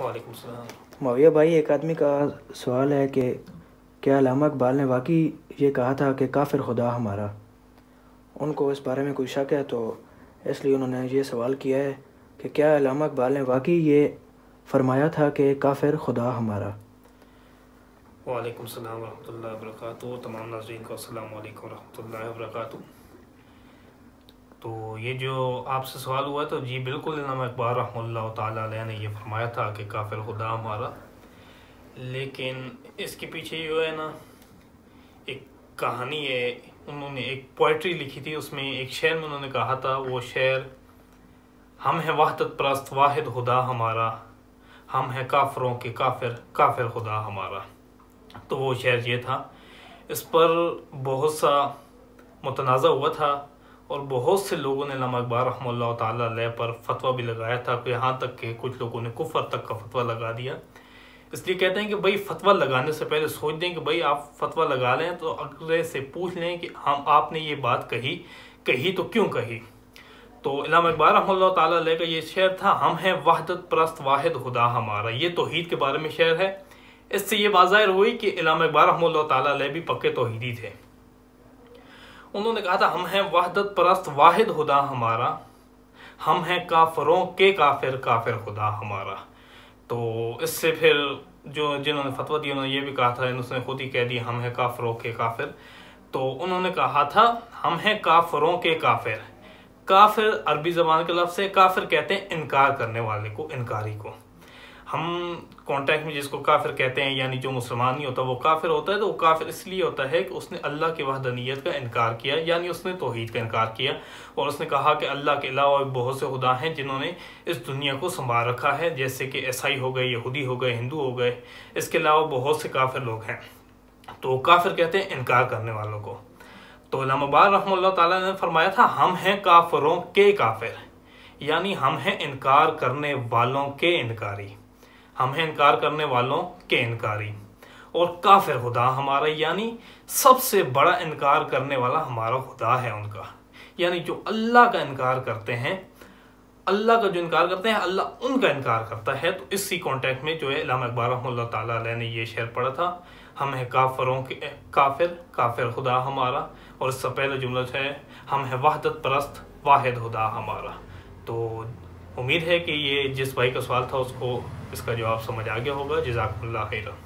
वालेकुम सलाम। मौया भाई, एक आदमी का सवाल है कि क्या अल्लामा इकबाल ने वाकई ये कहा था कि काफिर खुदा हमारा। उनको इस बारे में कोई शक है, तो इसलिए उन्होंने ये सवाल किया है कि क्या अल्लामा इकबाल ने वाकई ये फरमाया था कि काफिर खुदा हमारा। वालेकुम सलाम रहमतुल्लाहि व बरकातुहू। तमाम नाज़रीन को अस्सलाम वालेकुम रहमतुल्लाहि व बरकातुहू। तो ये जो आपसे सवाल हुआ तो जी बिल्कुल, अल्लामा इकबाल रहमतुल्लाह ताला अलैह ने ये फरमाया था कि काफिर खुदा हमारा। लेकिन इसके पीछे जो है ना एक कहानी है। उन्होंने एक पोइट्री लिखी थी, उसमें एक शेर में उन्होंने कहा था, वो शेर, हम हैं वहदत परस्त वाहिद खुदा हमारा, हम हैं काफिरों के काफिर काफिर खुदा हमारा। तो वो शेर ये था। इस पर बहुत सा मुतनाज़ा हुआ था और बहुत से लोगों ने अल्लामा इकबाल रहमतुल्लाह ताला अलैह पर फतवा भी लगाया था, कि यहाँ तक कि कुछ लोगों ने कुफर तक का फतवा लगा दिया। इसलिए कहते हैं कि भाई फतवा लगाने से पहले सोच दें कि भाई आप फतवा लगा लें तो अगले से पूछ लें कि हम आपने ये बात कही तो क्यों कही। तो अल्लामा इकबाल रहमतुल्लाह ताला अलैह का ये शेर था, हम हैं वहदत परस्त वाहिद खुदा हमारा। ये तौहीद के बारे में शेर है। इससे ये बाज़ाहिर हुई कि अल्लामा इकबाल रहमतुल्लाह ताला अलैह भी पक्के तौहीदी थे। उन्होंने कहा था, हम हैं वहदत परस्त वाहिद खुदा हमारा, हम हैं काफिरों के काफिर काफिर खुदा हमारा। तो इससे फिर जो जिन्होंने फतवा दिया उन्होंने ये भी कहा था, उसने खुद ही कह दिया हम हैं काफिरों के काफिर। तो उन्होंने कहा था हम हैं काफिरों के काफिर। काफिर अरबी ज़बान के लफ्ज़ से, काफिर कहते हैं इनकार करने वाले को, इनकारी को। हम कॉन्टेक्ट में जिसको काफिर कहते हैं, यानी जो मुसलमान नहीं होता वो काफिर होता है। तो वो काफिर इसलिए होता है कि उसने अल्लाह की वहदानियत का इनकार किया, यानी उसने तौहीद का इनकार किया और उसने कहा कि अल्लाह के अलावा बहुत से खुदा हैं जिन्होंने इस दुनिया को संभाल रखा है, जैसे कि ईसाई हो गए, यहूदी हो गए, हिंदू हो गए, इसके अलावा बहुत से काफिर लोग हैं। तो काफिर कहते हैं इनकार करने वालों को। तो अल्लामा इकबाल रहमतुल्लाह ताला ने फरमाया था, हम हैं काफिरों के काफिर, यानी हम हैं इनकार करने वालों के इनकारी, हम हैं इनकार करने वालों के इनकारी। और काफिर खुदा हमारा, यानी सबसे बड़ा इनकार करने वाला हमारा खुदा है उनका। यानी जो अल्लाह का इनकार करते हैं, अल्लाह का जो इनकार करते हैं, अल्लाह उनका इनकार करता है। तो इसी कॉन्टेक्स्ट में जो है अल्लामा इकबाल रहमतुल्लाह ताला अलैह ने ये शेर पढ़ा था, हम हैं काफिरों के काफिर काफिर खुदा हमारा। और इससे पहले जुमला है, हम हैं वहदत परस्त वाहिद खुदा हमारा। तो उम्मीद है कि ये जिस भाई का सवाल था उसको इसका जवाब समझ आ गया होगा। जज़ाकुमुल्लाह खैरन।